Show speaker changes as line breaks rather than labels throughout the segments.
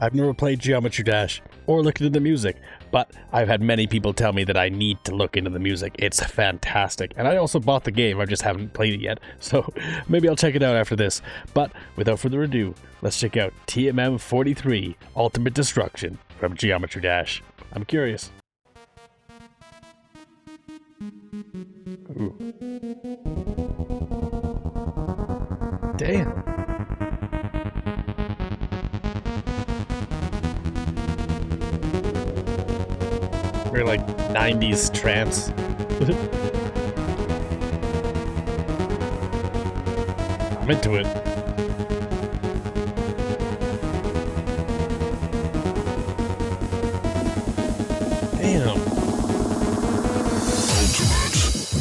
I've never played Geometry Dash or looked into the music, but I've had many people tell me that I need to look into the music. It's fantastic. And I also bought the game, I just haven't played it yet, so maybe I'll check it out after this. But without further ado, let's check out TMM 43 Ultimate Destruction from Geometry Dash. I'm curious. Ooh. Damn. Very like 90s trance. I'm into it. Damn.
Ultimate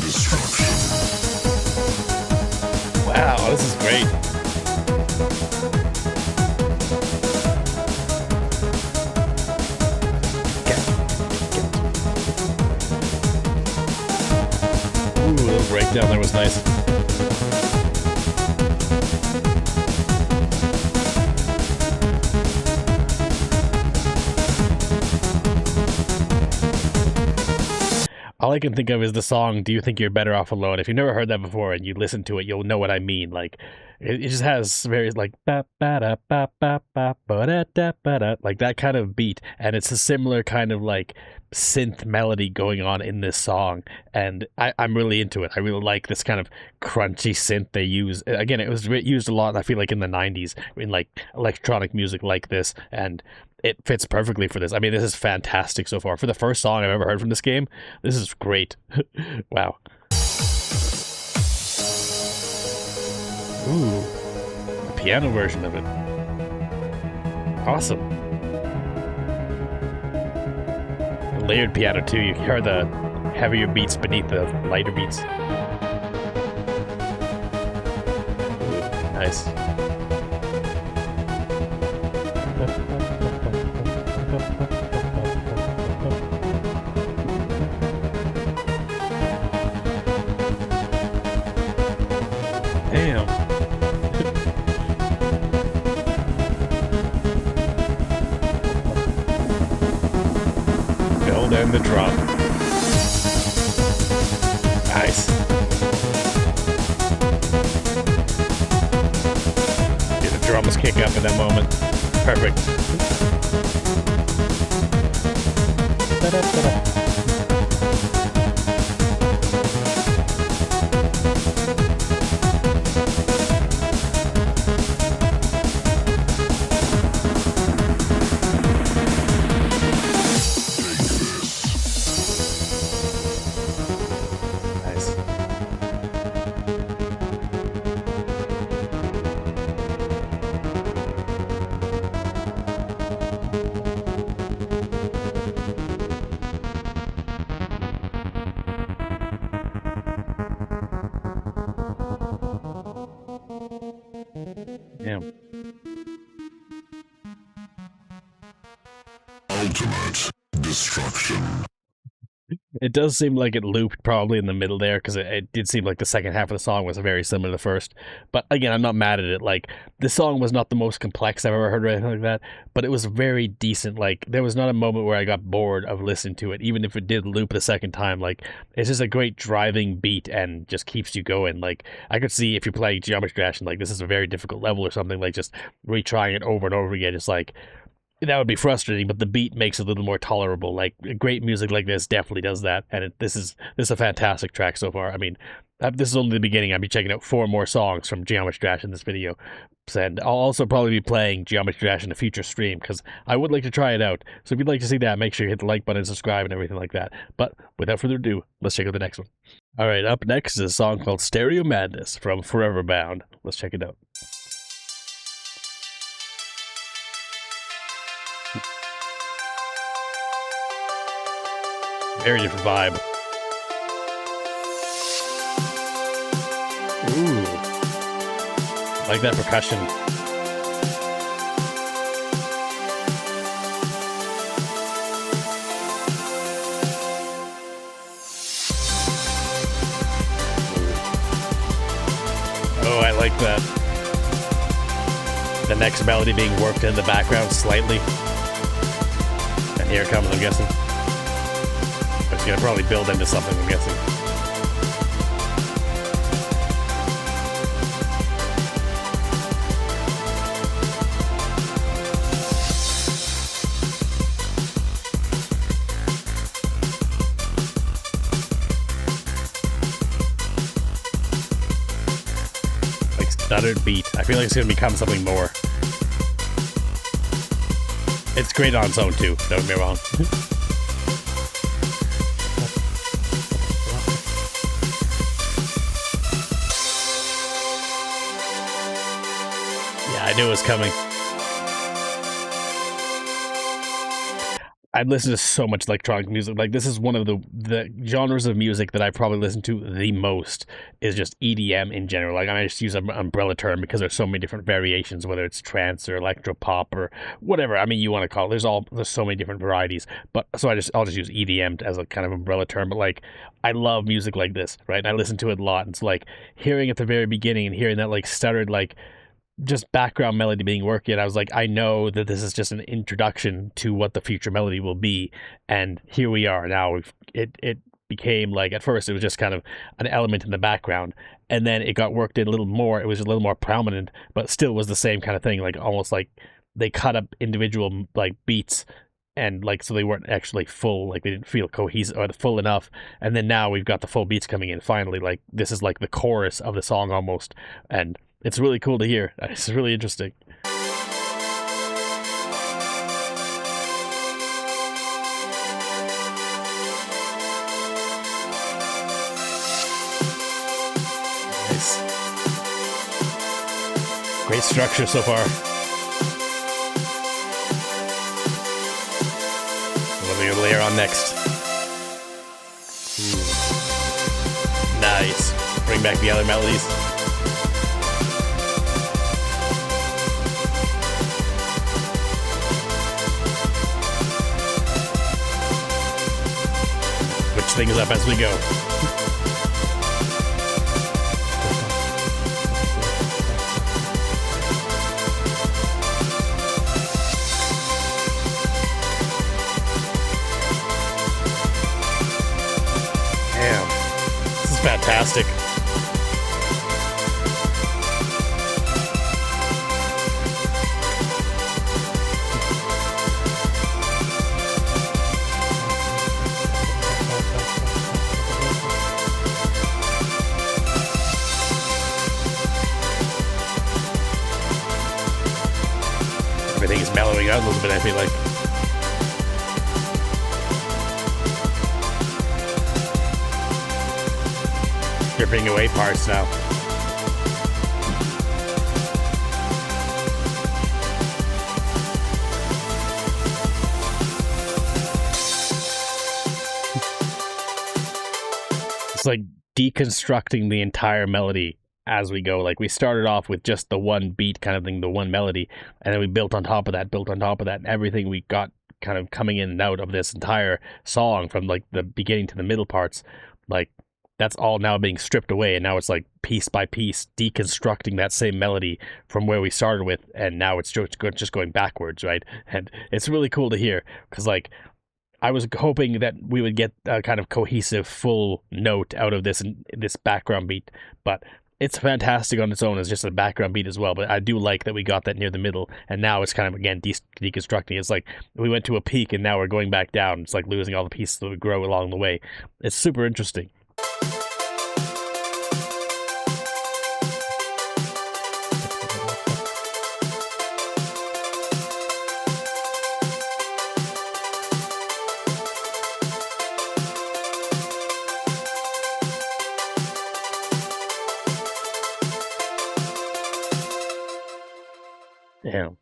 destruction.
Wow, this is great. Ooh, the breakdown there was nice. All I can think of is the song, Do You Think You're Better Off Alone? If you've never heard that before and you listen to it, you'll know what I mean. Like, it just has very, like, ba ba da ba ba ba ba da da ba da, like that kind of beat. And it's a similar kind of, like, synth melody going on in this song. And I'm really into it. I really like this kind of crunchy synth they use. Again, it was used a lot, I feel like, in the 90s, in, like, electronic music like this. And it fits perfectly for this. I mean, this is fantastic so far. For the first song I've ever heard from this game, this is great. Wow. Ooh. A piano version of it. Awesome. A layered piano too. You hear the heavier beats beneath the lighter beats. Ooh, nice. Damn. Build in the drum. Nice. Yeah, the drums kick up in that moment. Perfect. Nice. Damn.
Ultimate destruction.
It does seem like it looped probably in the middle there, because it did seem like the second half of the song was very similar to the first. But again, I'm not mad at it. Like, this song was not the most complex I've ever heard or anything like that, but it was very decent. Like, there was not a moment where I got bored of listening to it, even if it did loop the second time. Like, it's just a great driving beat and just keeps you going. Like, I could see if you're playing Geometry Dash and like this is a very difficult level or something, like just retrying it over and over again, it's like, that would be frustrating, but the beat makes it a little more tolerable. Like, great music like this definitely does that, and this is a fantastic track so far. I mean, this is only the beginning. I'll be checking out 4 more songs from Geometry Dash in this video, and I'll also probably be playing Geometry Dash in a future stream, because I would like to try it out. So if you'd like to see that, make sure you hit the like button, subscribe, and everything like that. But without further ado, let's check out the next one. Alright, up next is a song called Stereo Madness from ForeverBound. Let's check it out. Very different vibe. Ooh. I like that percussion. Oh, I like that. the next melody being worked in the background slightly. And here it comes, I'm guessing. It's gonna probably build into something, I'm guessing. Like stuttered beat. I feel like it's gonna become something more. It's great on its own too, don't get me wrong. Yeah, I knew it was coming. I've listened to so much electronic music. Like, this is one of the genres of music that I probably listen to the most, is just EDM in general. Like, I just use an umbrella term because there's so many different variations, whether it's trance or electropop or whatever. I mean, you want to call it. There's so many different varieties. But so I'll just use EDM as a kind of umbrella term. But like, I love music like this, right? And I listen to it a lot. And it's like hearing at the very beginning and hearing that like stuttered like just background melody being worked in, I was like, I know that this is just an introduction to what the future melody will be, and here we are now. It became like, at first it was just kind of an element in the background, and then it got worked in a little more. It was a little more prominent, but still was the same kind of thing, like almost like they cut up individual like beats, and like so they weren't actually full, like they didn't feel cohesive or full enough. And then now we've got the full beats coming in finally. Like, this is like the chorus of the song almost, and it's really cool to hear. It's really interesting. Nice. Great structure so far. What are we gonna layer on next? Ooh. Nice. Bring back the other melodies. Things up as we go. Damn, this is fantastic. Everything is mellowing out a little bit, I feel like. Stripping away parts now. It's like deconstructing the entire melody as we go. Like, we started off with just the one beat kind of thing, the one melody, and then we built on top of that, and everything we got kind of coming in and out of this entire song from like the beginning to the middle parts, like that's all now being stripped away, and now it's like piece by piece deconstructing that same melody from where we started with, and now it's just going backwards, right? And it's really cool to hear, because like I was hoping that we would get a kind of cohesive full note out of this background beat, but it's fantastic on its own as just a background beat as well. But I do like that we got that near the middle, and now it's kind of again deconstructing. It's like we went to a peak and now we're going back down. It's like losing all the pieces that would grow along the way. It's super interesting. Damn.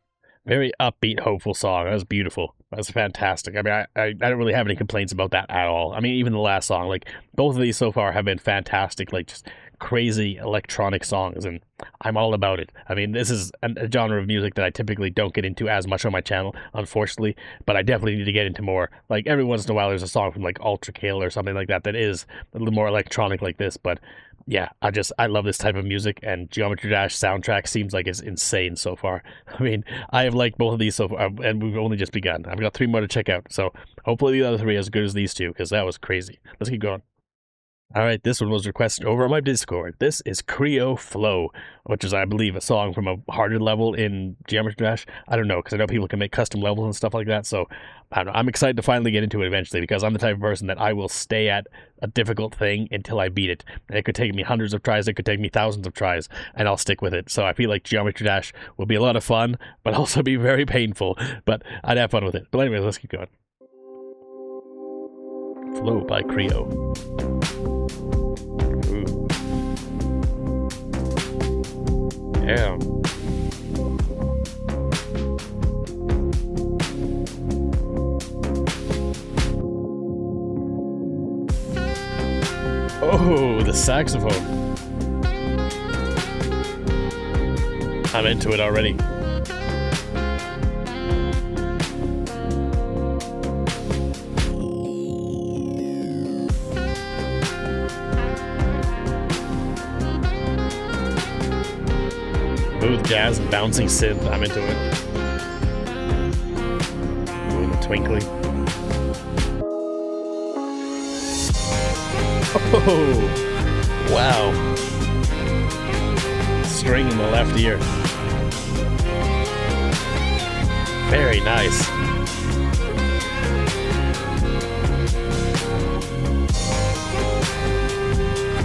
Very upbeat, hopeful song. That was beautiful. That was fantastic. I mean, I don't really have any complaints about that at all. I mean, even the last song, like, both of these so far have been fantastic, like, just crazy electronic songs, and I'm all about it. I mean, this is a genre of music that I typically don't get into as much on my channel, unfortunately, but I definitely need to get into more. Like, every once in a while, there's a song from, like, Ultra Kill or something like that that is a little more electronic like this, but yeah, I love this type of music, and Geometry Dash soundtrack seems like it's insane so far. I mean, I have liked both of these so far, and we've only just begun. I've got 3 more to check out, so hopefully the other 3 are as good as these 2, because that was crazy. Let's keep going. All right, this one was requested over on my Discord. This is Creo Flow, which is, I believe, a song from a harder level in Geometry Dash. I don't know, because I know people can make custom levels and stuff like that, so I don't know. I'm excited to finally get into it eventually, because I'm the type of person that I will stay at a difficult thing until I beat it. And it could take me hundreds of tries, it could take me thousands of tries, and I'll stick with it. So I feel like Geometry Dash will be a lot of fun, but also be very painful, but I'd have fun with it. But anyways, let's keep going. Flow by Creo. Ooh. Yeah. Oh, the saxophone. I'm into it already. Smooth jazz and bouncing synth. I'm into it. Ooh, the twinkling. Oh, wow. String in the left ear. Very nice.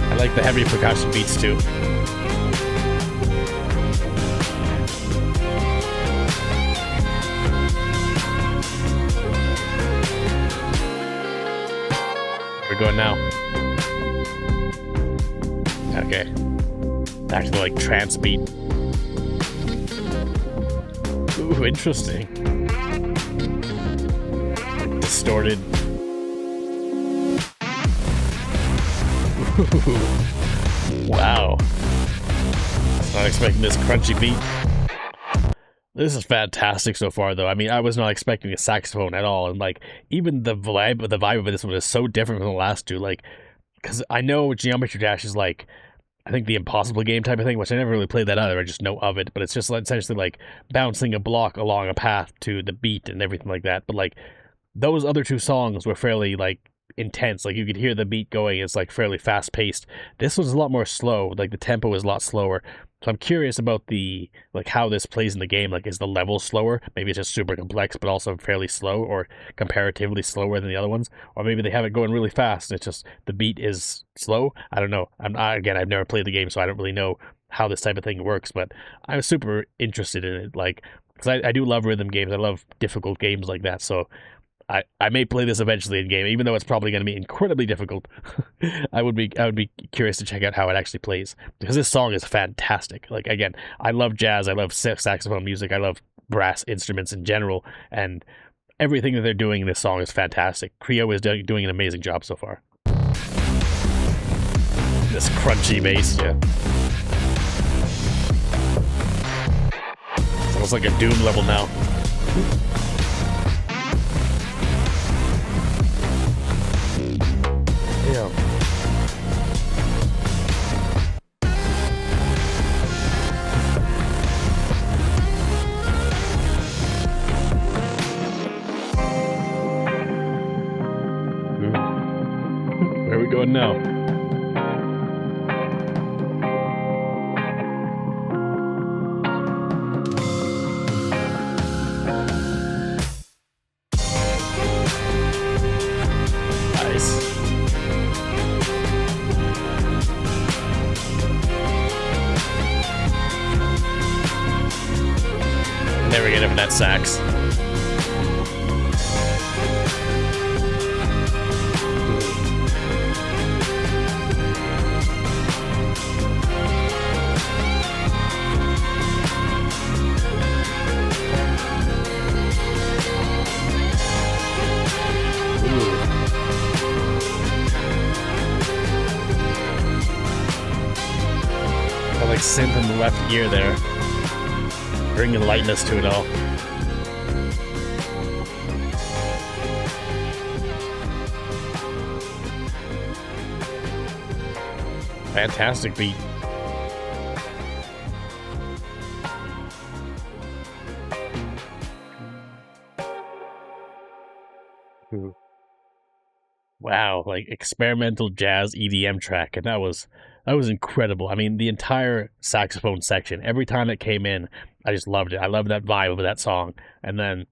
I like the heavy percussion beats too. We're going now. Okay. Back to the like trance beat. Ooh, interesting. Distorted. Ooh. Wow. Not expecting this crunchy beat. This is fantastic so far, though. I mean, I was not expecting a saxophone at all, and like even the vibe of this one is so different from the last 2. Like, because I know Geometry Dash is like, I think the impossible game type of thing, which I never really played that either. I just know of it, but it's just essentially like bouncing a block along a path to the beat and everything like that. But like those other 2 songs were fairly like intense. Like you could hear the beat going. It's like fairly fast paced. This was a lot more slow. Like the tempo is a lot slower. So I'm curious about the like how this plays in the game. Like, is the level slower? Maybe it's just super complex, but also fairly slow, or comparatively slower than the other ones. Or maybe they have it going really fast. And it's just the beat is slow. I don't know. Again, I've never played the game, so I don't really know how this type of thing works. But I'm super interested in it. Like, because I do love rhythm games. I love difficult games like that. So I may play this eventually in game, even though it's probably going to be incredibly difficult. I would be curious to check out how it actually plays, because this song is fantastic. Like, again, I love jazz, I love saxophone music, I love brass instruments in general, and everything that they're doing in this song is fantastic. Creo is doing an amazing job so far. This crunchy bass, yeah. It's almost like a Doom level now. Yeah. Where are we going now? Nice. Never get it from that sax. Got like synth in the left ear there. Bringing lightness to it all. fantastic beat. Ooh. Wow, like experimental jazz EDM track, and that was incredible. I mean, the entire saxophone section, every time it came in, I just loved it. I loved that vibe of that song, and then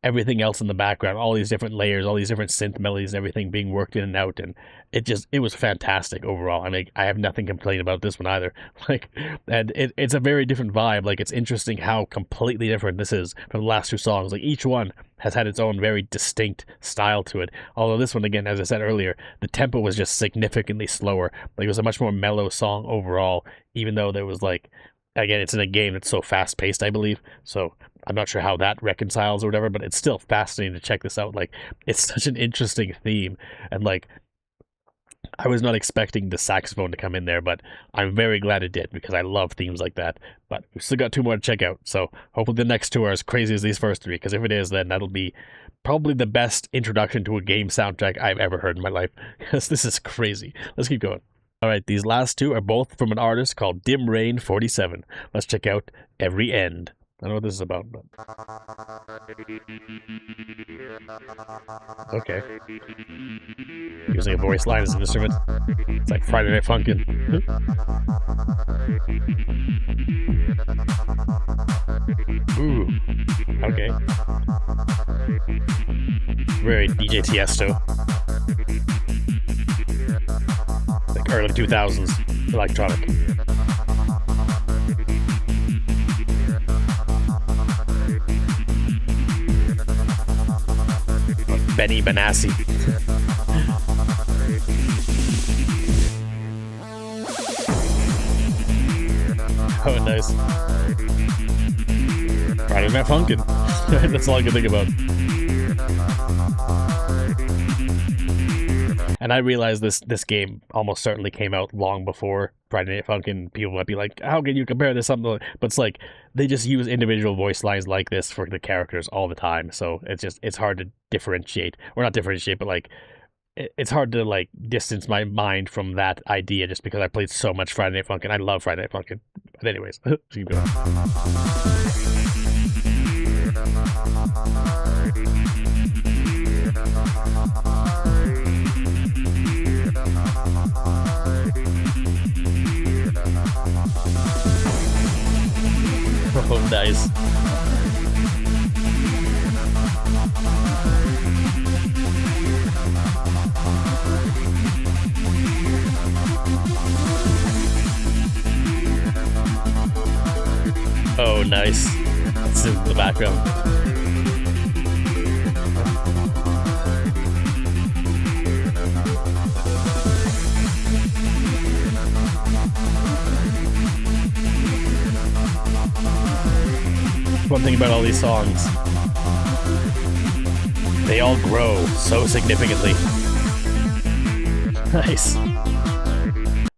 everything else in the background, all these different layers, all these different synth melodies, everything being worked in and out, and it was fantastic overall. I mean, I have nothing to complain about this one either. Like, and it's a very different vibe. Like, it's interesting how completely different this is from the last two songs. Like, each one has had its own very distinct style to it. Although this one, again, as I said earlier, the tempo was just significantly slower. Like, it was a much more mellow song overall, even though there was like, again, it's in a game that's so fast paced, I believe. So I'm not sure how that reconciles or whatever, but it's still fascinating to check this out. Like, it's such an interesting theme, and like, I was not expecting the saxophone to come in there, but I'm very glad it did because I love themes like that. But we've still got two more to check out, so hopefully the next two are as crazy as these first three, because if it is, then that'll be probably the best introduction to a game soundtrack I've ever heard in my life, because this is crazy. Let's keep going. Alright, these last two are both from an artist called Dim Rain 47. Let's check out Every End. I don't know what this is about, but... Okay. Using a voice line as an instrument. It's like Friday Night Funkin'. Ooh. Okay. Very DJ Tiesto. Like early 2000s electronic. Benny Benassi. Oh, nice. Friday Night Funkin'. That's all I can think about. And I realize this game almost certainly came out long before Friday Night Funkin'. People might be like, how can you compare this to something? But it's like, they just use individual voice lines like this for the characters all the time. So it's hard to differentiate. Or not differentiate, but like, it's hard to like distance my mind from that idea just because I played so much Friday Night Funkin'. I love Friday Night Funkin'. But anyways, keep going. Oh, nice. Oh, nice. It's in the background. One thing about all these songs, they all grow so significantly. Nice.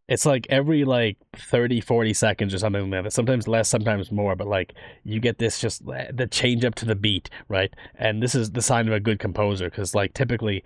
It's like every like 30-40 seconds or something like that, sometimes less, sometimes more, but like you get this just the change up to the beat, right? And this is the sign of a good composer, because like typically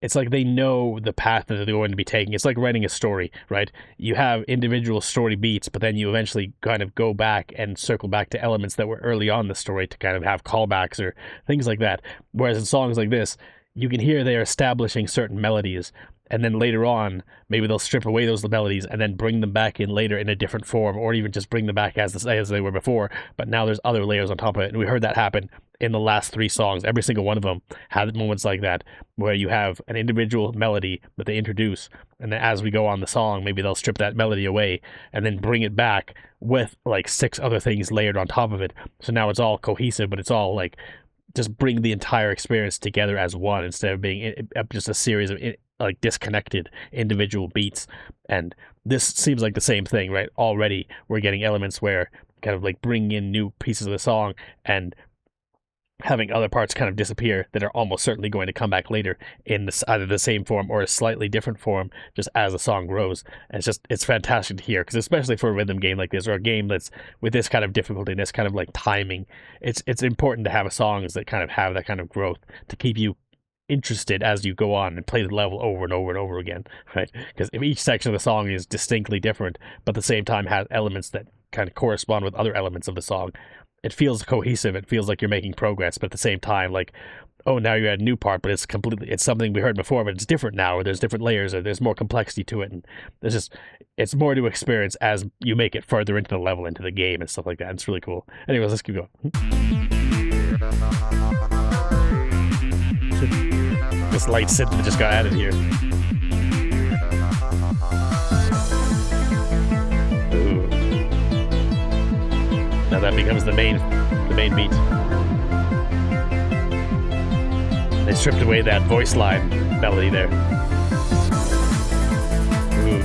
it's like they know the path that they're going to be taking. It's like writing a story, right? You have individual story beats, but then you eventually kind of go back and circle back to elements that were early on the story to kind of have callbacks or things like that. Whereas in songs like this, you can hear they're establishing certain melodies, and then later on, maybe they'll strip away those melodies and then bring them back in later in a different form, or even just bring them back as they were before, but now there's other layers on top of it. And we heard that happen in the last three songs. Every single one of them had moments like that, where you have an individual melody that they introduce, and then as we go on the song, maybe they'll strip that melody away and then bring it back with like 6 other things layered on top of it. So now it's all cohesive, but it's all like just bring the entire experience together as one, instead of being just a series of like disconnected individual beats. And this seems like the same thing, right? Already we're getting elements where kind of like bringing in new pieces of the song and having other parts kind of disappear that are almost certainly going to come back later in this, either the same form or a slightly different form, just as the song grows. And it's fantastic to hear, because especially for a rhythm game like this, or a game that's with this kind of difficulty and this kind of like timing, it's important to have songs that kind of have that kind of growth to keep you interested as you go on and play the level over and over and over again, right? Because if each section of the song is distinctly different, but at the same time has elements that kind of correspond with other elements of the song, it feels cohesive. It feels like you're making progress, but at the same time, like, oh, now you're at a new part, but it's something we heard before, but it's different now, or there's different layers, or there's more complexity to it, and it's more to experience as you make it further into the level, into the game, and stuff like that. It's really cool. Anyways, let's keep going. This light synth that just got added here. Ooh. Now that becomes the main beat. They stripped away that voice line melody there. Ooh.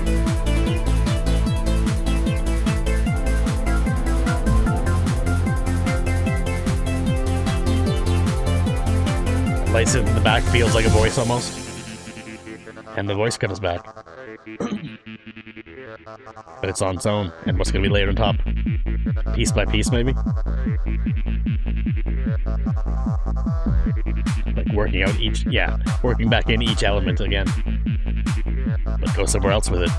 Lights in the back feels like a voice almost. And the voice comes back. But it's on its own, and what's going to be layered on top? Piece by piece, maybe? Like working out working back in each element again. But go somewhere else with it.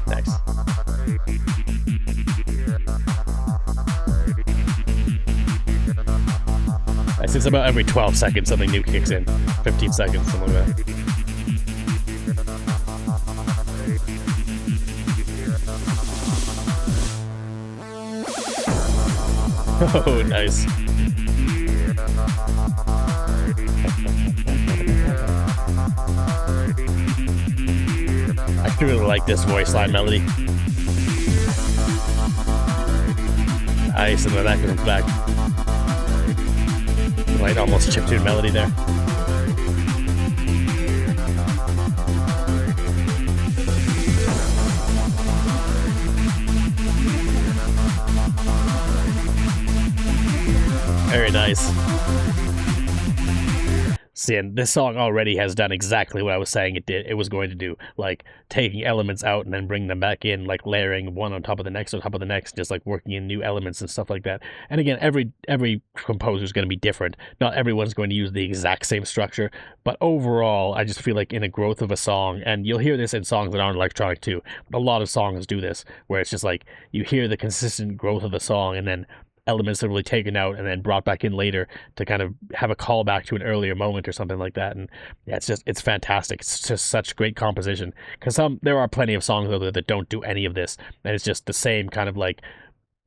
Nice. I think it's about every 12 seconds something new kicks in. 15 seconds, something like that. Oh, nice. I really like this voice line melody. Nice, and then that comes back. Like almost chiptune melody there. Very nice. See, and this song already has done exactly what I was saying it was going to do. Like, taking elements out and then bringing them back in, like layering one on top of the next, just like working in new elements and stuff like that. And again, every composer is going to be different. Not everyone's going to use the exact same structure, but overall, I just feel like in the growth of a song, and you'll hear this in songs that aren't electronic too, a lot of songs do this, where it's just like, you hear the consistent growth of the song, and then elements are really taken out and then brought back in later to kind of have a callback to an earlier moment or something like that. And yeah, it's fantastic. It's just such great composition, because there are plenty of songs out there that don't do any of this, and it's just the same kind of like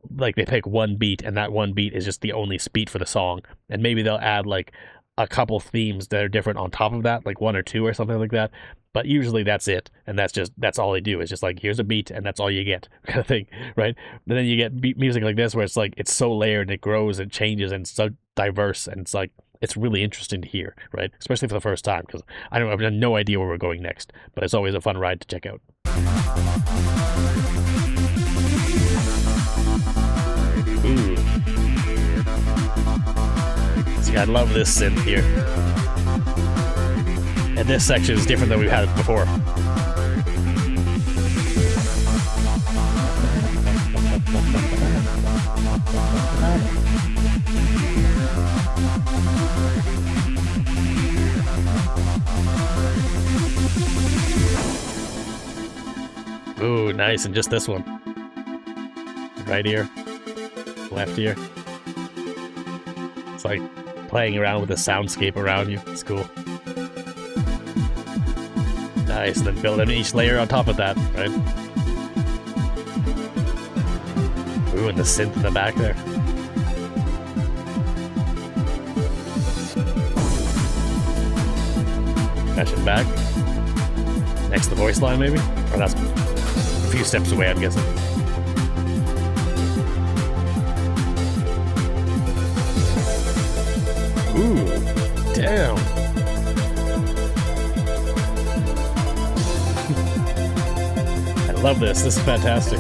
they pick one beat, and that one beat is just the only beat for the song, and maybe they'll add like a couple themes that are different on top of that, like one or two or something like that. But usually that's it, and that's all they do. It's just like, here's a beat, and that's all you get, kind of thing, right? And then you get music like this, where it's like, it's so layered, and it grows, and changes, and it's so diverse, and it's like, it's really interesting to hear, right? Especially for the first time, because I have no idea where we're going next, but it's always a fun ride to check out. Ooh. See, I love this synth here. And this section is different than we've had before. Ooh, nice, and just this one. Right ear, left ear. It's like playing around with the soundscape around you. It's cool. Nice, and then build in each layer on top of that, right? Ooh, and the synth in the back there. Catch it back. Next to the voice line, maybe? Or that's a few steps away, I'm guessing. Ooh, damn. I love this. This is fantastic.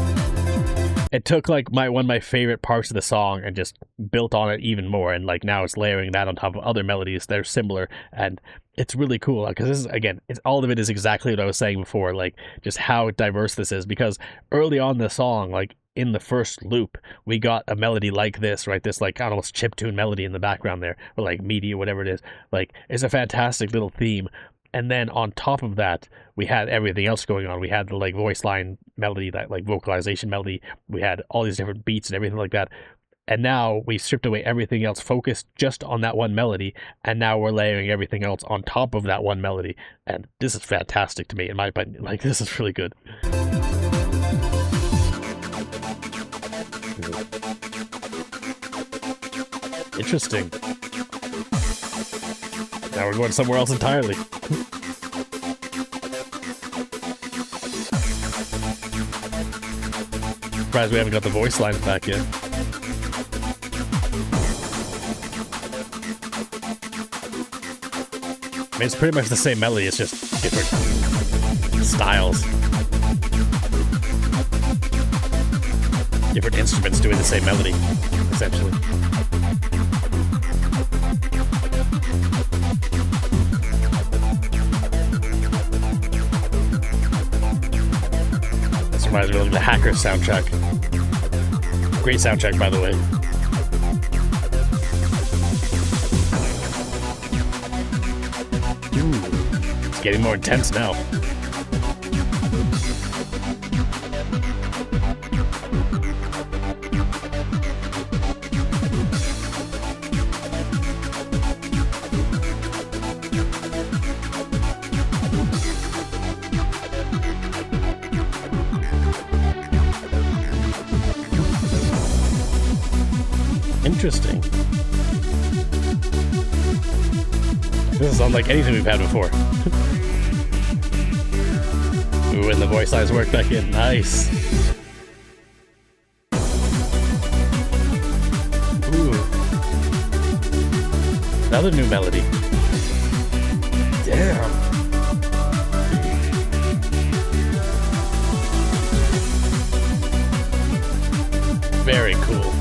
It took like one of my favorite parts of the song and just built on it even more, and like now it's layering that on top of other melodies that are similar, and it's really cool, because this is, again, all of it is exactly what I was saying before, like just how diverse this is, because early on in the song, like in the first loop, we got a melody like this, right? This like almost chiptune melody in the background there, or like MIDI or whatever it is. Like, it's a fantastic little theme. And then on top of that, we had everything else going on. We had the like voice line melody, that like vocalization melody. We had all these different beats and everything like that. And now we stripped away everything else, focused just on that one melody, and now we're layering everything else on top of that one melody. And this is fantastic to me, in my opinion. Like, this is really good. Interesting. Now we're going somewhere else entirely. Surprised we haven't got the voice lines back yet. I mean, it's pretty much the same melody, it's just different styles. Different instruments doing the same melody, essentially. This reminds me of the Hacker soundtrack. Great soundtrack, by the way. Ooh, it's getting more intense now. Interesting. This is unlike anything we've had before. Ooh, and the voice lines work back in. Nice. Ooh. Another new melody. Damn. Very cool.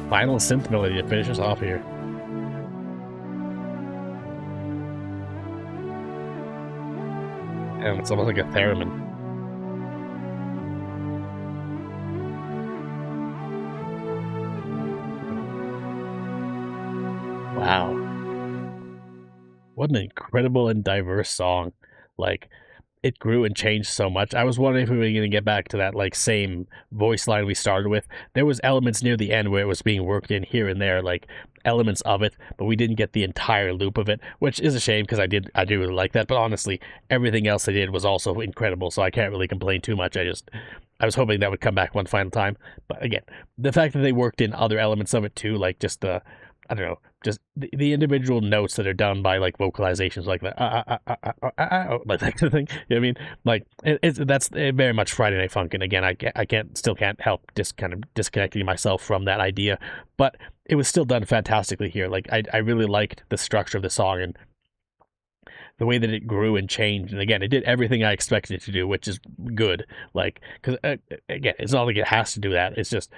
Final synth melody to finish us off here. And it's almost like a theremin. Wow. What an incredible and diverse song. Like, it grew and changed so much. I was wondering if we were going to get back to that like same voice line we started with. There was elements near the end where it was being worked in here and there, like elements of it, but we didn't get the entire loop of it, which is a shame because I do really like that. But honestly, everything else they did was also incredible, so I can't really complain too much. I was hoping that would come back one final time. But again, the fact that they worked in other elements of it too, like just the, I don't know, just the individual notes that are done by like vocalizations like that, like that kind of thing. You know what I mean? Like that's very much Friday Night Funk, and again, I still can't help kind of disconnecting myself from that idea, but it was still done fantastically here. Like I really liked the structure of the song and the way that it grew and changed, and again, it did everything I expected it to do, which is good. Like, because again, it's not like it has to do that. It's just.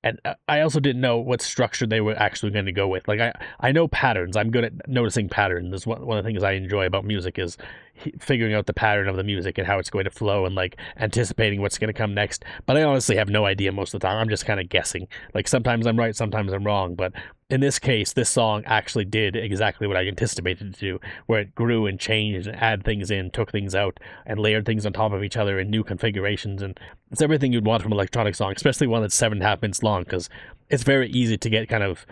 And I also didn't know what structure they were actually going to go with. Like, I know patterns. I'm good at noticing patterns. That's one of the things I enjoy about music is figuring out the pattern of the music and how it's going to flow and, like, anticipating what's going to come next. But I honestly have no idea most of the time. I'm just kind of guessing. Like, sometimes I'm right, sometimes I'm wrong. But in this case, this song actually did exactly what I anticipated it to do, where it grew and changed and added things in, took things out, and layered things on top of each other in new configurations. And it's everything you'd want from an electronic song, especially one that's 7.5 minutes long, because it's very easy to get kind of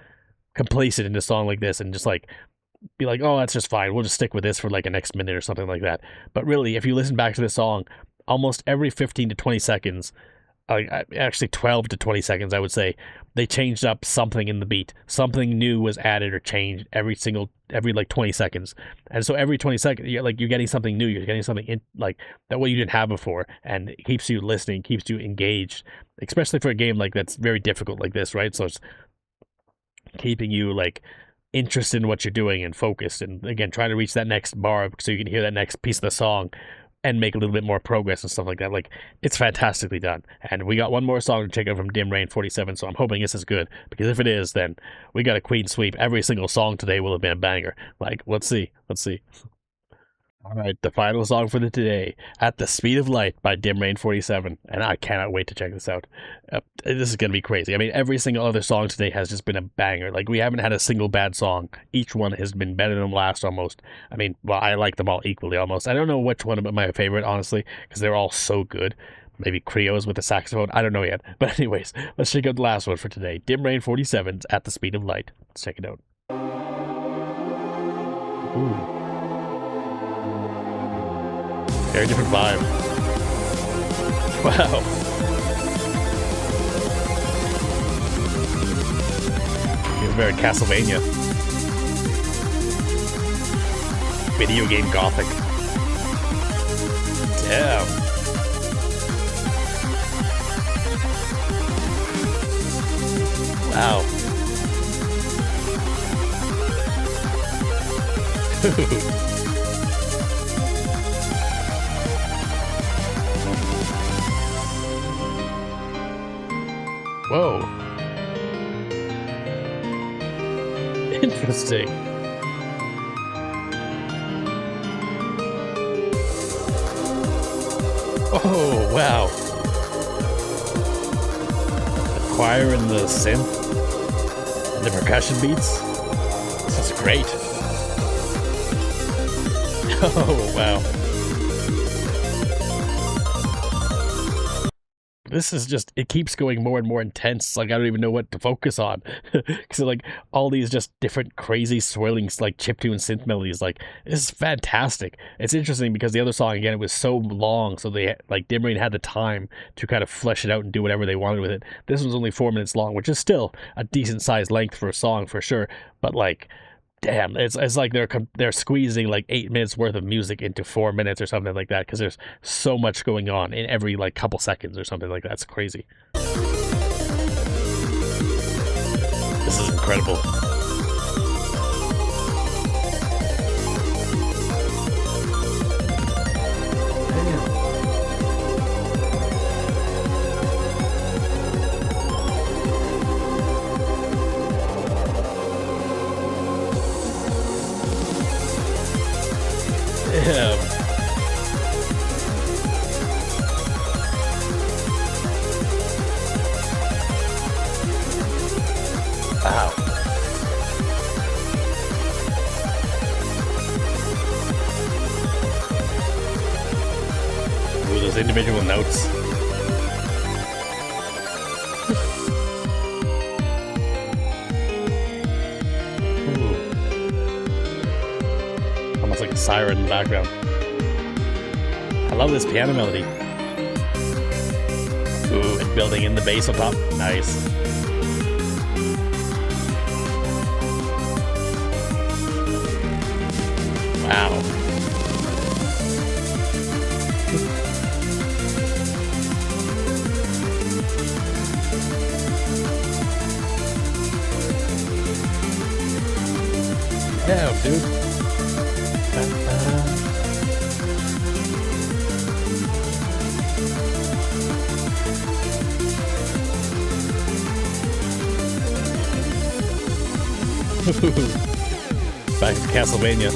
complacent in a song like this and just like be like, oh, that's just fine. We'll just stick with this for like a next minute or something like that. But really, if you listen back to this song, almost every 15 to 20 seconds, actually 12 to 20 seconds, I would say, they changed up something in the beat. Something new was added or changed every like 20 seconds. And so every 20 seconds, you're getting something new. You're getting something in, like that way you didn't have before. And it keeps you listening, keeps you engaged, especially for a game like that's very difficult like this, right? So it's keeping you like interested in what you're doing and focused. And again, trying to reach that next bar so you can hear that next piece of the song. and make a little bit more progress and stuff like that. Like, it's fantastically done. And we got one more song to check out from Dim Rain 47, so I'm hoping this is good, because if it is, then we got a clean sweep. Every single song today will have been a banger. Like, let's see. All right, the final song for the today, At the Speed of Light by Dim Rain 47, and I cannot wait to check this out. This is going to be crazy. I mean, every single other song today has just been a banger. Like, we haven't had a single bad song. Each one has been better than the last almost. I mean, well, I like them all equally almost. I don't know which one is my favorite, honestly, because they're all so good. Maybe Creo's with the saxophone. I don't know yet. But anyways, let's check out the last one for today. Dim Rain 47's At the Speed of Light. Let's check it out. Ooh. Very different vibe. Wow. Feels very Castlevania. Video game gothic. Damn. Wow. Whoa. Interesting. Oh, wow. The choir and the synth and the percussion beats. This is great. Oh, wow. This is just, it keeps going more and more intense. Like, I don't even know what to focus on. Because, like, all these just different crazy swirling, like, chiptune synth melodies. Like, this is fantastic. It's interesting because the other song, again, it was so long. So they, like, Dim Rain had the time to kind of flesh it out and do whatever they wanted with it. This one's only 4 minutes long, which is still a decent sized length for a song for sure. But, like, damn, it's like they're squeezing like 8 minutes worth of music into 4 minutes or something like that, because there's so much going on in every like couple seconds or something like that. It's crazy. This is incredible. Damn. Wow. Ooh, those individual notes. Almost like a siren in the background. I love this piano melody. Ooh, and building in the bass on top. Nice. Wow. Yeah, dude. Back to Castlevania.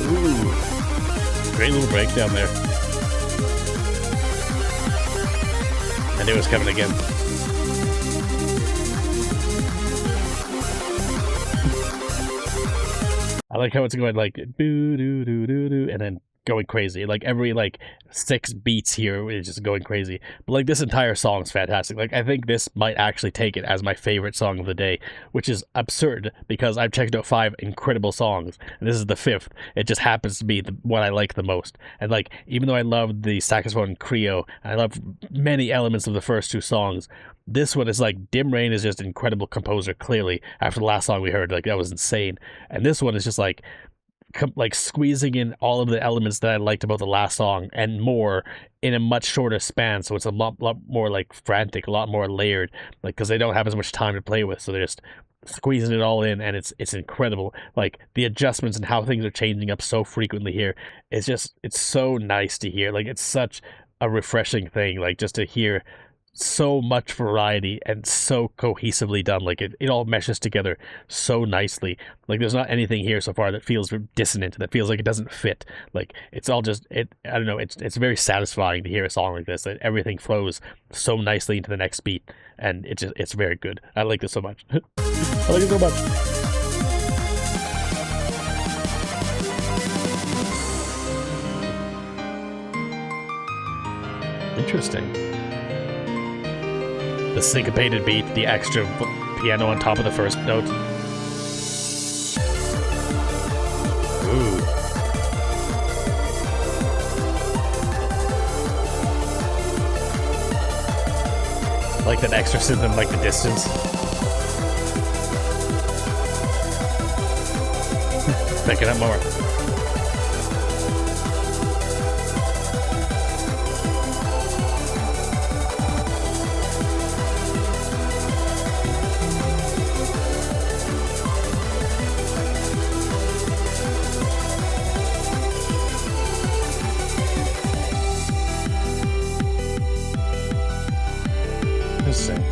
Ooh, great little breakdown there. I knew it was coming again. I like how it's going like doo doo doo doo doo, and then going crazy. Like every like 6 beats here is just going crazy. But like this entire song is fantastic. Like I think this might actually take it as my favorite song of the day, which is absurd because I've checked out 5 incredible songs and this is the 5th. It just happens to be the one I like the most. And like even though I love the saxophone Creo, I love many elements of the first 2 songs, this one is like Dim Rain is just an incredible composer. Clearly, after the last song we heard, like that was insane. And this one is just like squeezing in all of the elements that I liked about the last song and more in a much shorter span, so it's a lot more like frantic, a lot more layered, like because they don't have as much time to play with, so they're just squeezing it all in, and it's incredible. Like the adjustments and how things are changing up so frequently here, it's so nice to hear. Like it's such a refreshing thing, like just to hear so much variety and so cohesively done. Like it all meshes together so nicely. Like there's not anything here so far that feels dissonant, that feels like it doesn't fit. Like it's all just I don't know, it's very satisfying to hear a song like this, that everything flows so nicely into the next beat, and it's very good. I like this so much. I like it so much. Interesting. The syncopated beat, the extra piano on top of the first note. Ooh. Like that extra synth in like the distance. Pick it up more. Interesting.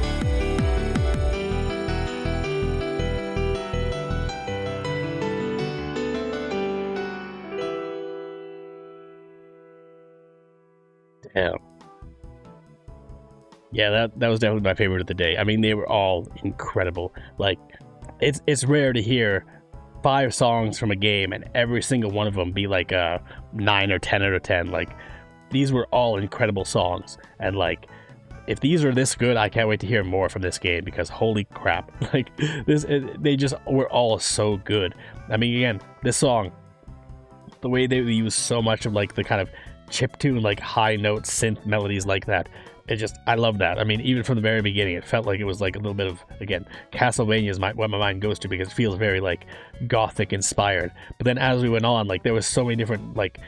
Damn. Yeah, that was definitely my favorite of the day. I mean, they were all incredible. Like, it's rare to hear 5 songs from a game and every single one of them be like a 9 or 10 out of 10. Like, these were all incredible songs, and like, if these are this good, I can't wait to hear more from this game, because holy crap, like they just were all so good. I mean, again, this song, the way they use so much of like the kind of chiptune, like high note synth melodies like that, I love that. I mean, even from the very beginning, it felt like it was like a little bit of, again, Castlevania is what my mind goes to, because it feels very like gothic inspired. But then as we went on, like there was so many different like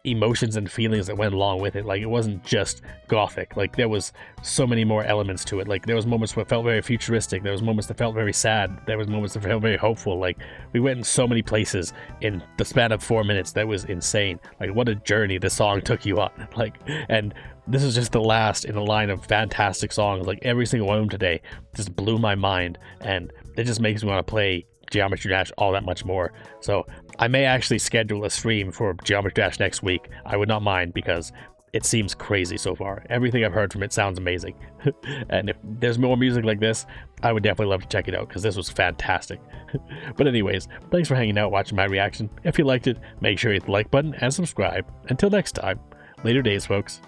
emotions and feelings that went along with it. Like it wasn't just gothic, like there was so many more elements to it. Like there was moments where it felt very futuristic, there was moments that felt very sad, there was moments that felt very hopeful. Like we went in so many places in the span of 4 minutes that was insane. Like what a journey the song took you on. Like, and this is just the last in a line of fantastic songs. Like every single one of them today just blew my mind, and it just makes me want to play Geometry Dash all that much more. So I may actually schedule a stream for Geometry Dash next week. I would not mind, because it seems crazy so far. Everything I've heard from it sounds amazing. And if there's more music like this, I would definitely love to check it out, because this was fantastic. But anyways, thanks for hanging out, watching my reaction. If you liked it, make sure you hit the like button and subscribe. Until next time, later days, folks.